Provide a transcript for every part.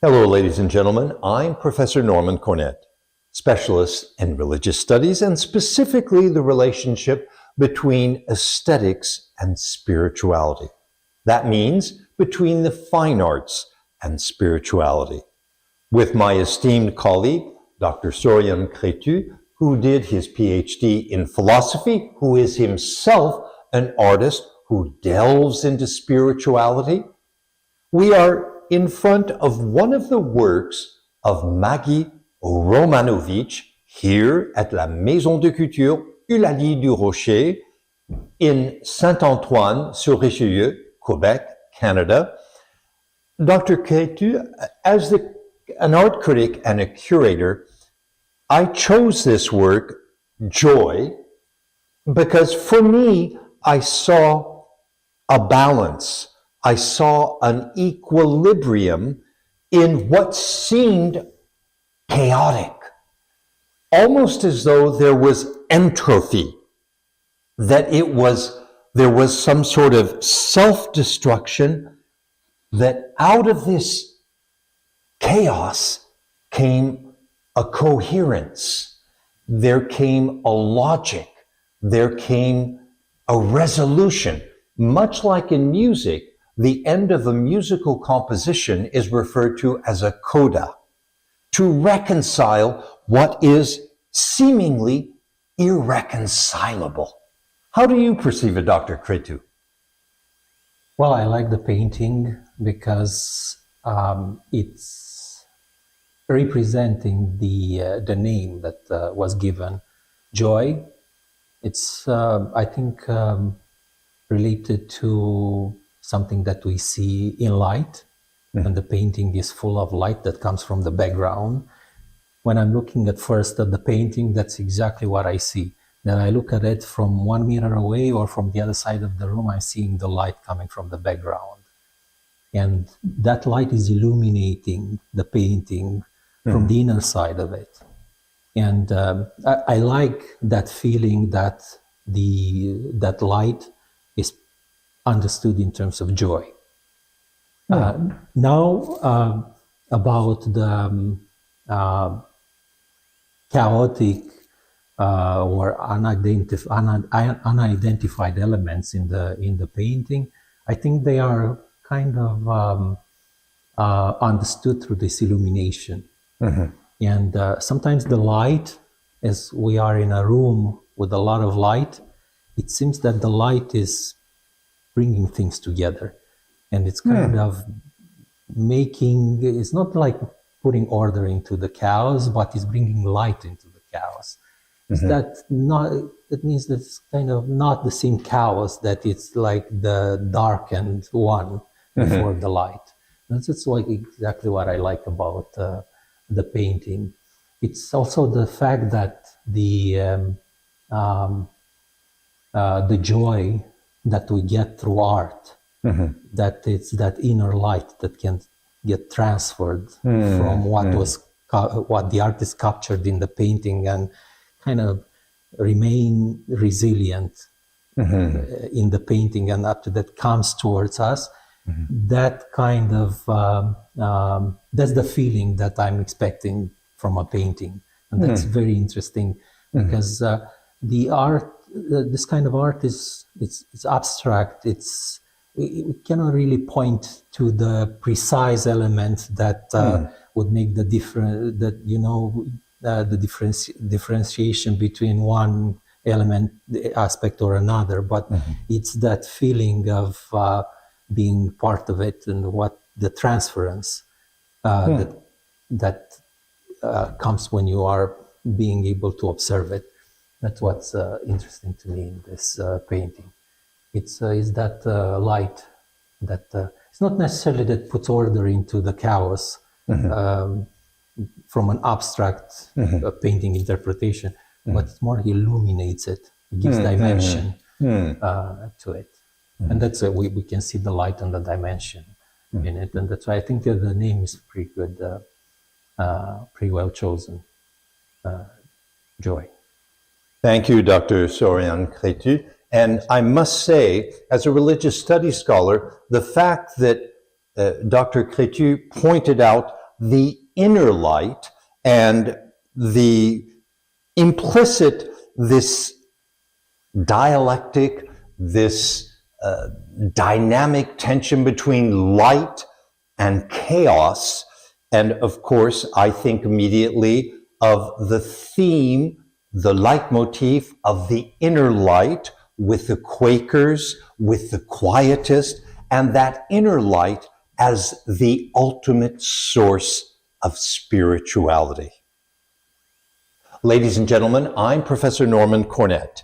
Hello, ladies and gentlemen. I'm Professor Nornan Cornett, specialist in religious studies and specifically the relationship between aesthetics and spirituality. That means between the fine arts and spirituality. With my esteemed colleague, Dr. Sorian Cretu, who did his PhD in philosophy, who is himself an artist who delves into spirituality, we are in front of one of the works of Maggieromanovici here at la Maison de Culture Eulalie-Durocher in Saint-Antoine-sur-Richelieu, Quebec, Canada. Dr. Cretu, as an art critic and a curator, I chose this work, Joy, because for me, I saw a balance. I saw an equilibrium in what seemed chaotic, almost as though there was entropy, that there was some sort of self-destruction, that out of this chaos came a coherence, there came a logic, there came a resolution. Much like in music, the end of a musical composition is referred to as a coda, to reconcile what is seemingly irreconcilable. How do you perceive it, Dr. Cretu? Well, I like the painting because it's representing the name that was given, joy. It's, I think, related to something that we see in light, and the painting is full of light that comes from the background. When I'm looking at the painting, that's exactly what I see. Then I look at it from 1 meter away or from the other side of the room, I'm seeing the light coming from the background. And that light is illuminating the painting from the inner side of it. And I like that feeling that that light is understood in terms of joy. Now, about the chaotic or unidentified elements in the painting, I think they are kind of understood through this illumination. And sometimes the light, as we are in a room with a lot of light, it seems that the light is bringing things together, and it's kind of making, it's not like putting order into the chaos, but it's bringing light into the chaos. That means that it's kind of not the same chaos, that it's like the darkened one before the light. That's like exactly what I like about the painting. It's also the fact that the joy that we get through art, that it's that inner light that can get transferred from what the artist captured in the painting and kind of remain resilient in the painting, and after that comes towards us. That kind of that's the feeling that I'm expecting from a painting, and that's very interesting because the art, this kind of art it's abstract. We cannot really point to the precise element that would make the difference. That the differentiation between one element aspect or another, but it's that feeling of being part of it, and what the transference that comes when you are being able to observe it. That's what's interesting to me in this painting. It's that light that it's not necessarily that puts order into the chaos from an abstract painting interpretation, but it more illuminates it, gives dimension to it. And that's we can see the light and the dimension in it, and that's why I think the name is pretty good, pretty well chosen. Joy. Thank you, Dr. Sorian Cretu. And I must say, as a religious studies scholar, the fact that Dr. Cretu pointed out the inner light and the implicit, this dialectic, this dynamic tension between light and chaos. And of course, I think immediately of the theme, the leitmotif of the inner light with the Quakers, with the Quietists, and that inner light as the ultimate source of spirituality. Ladies and gentlemen, I'm Professor Nornan Cornett,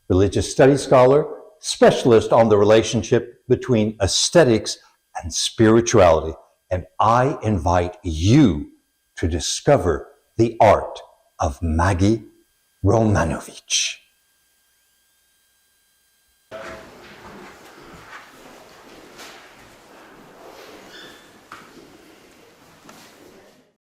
religious studies scholar, specialist on the relationship between aesthetics and spirituality, and I invite you to discover the art of maggieromanovici.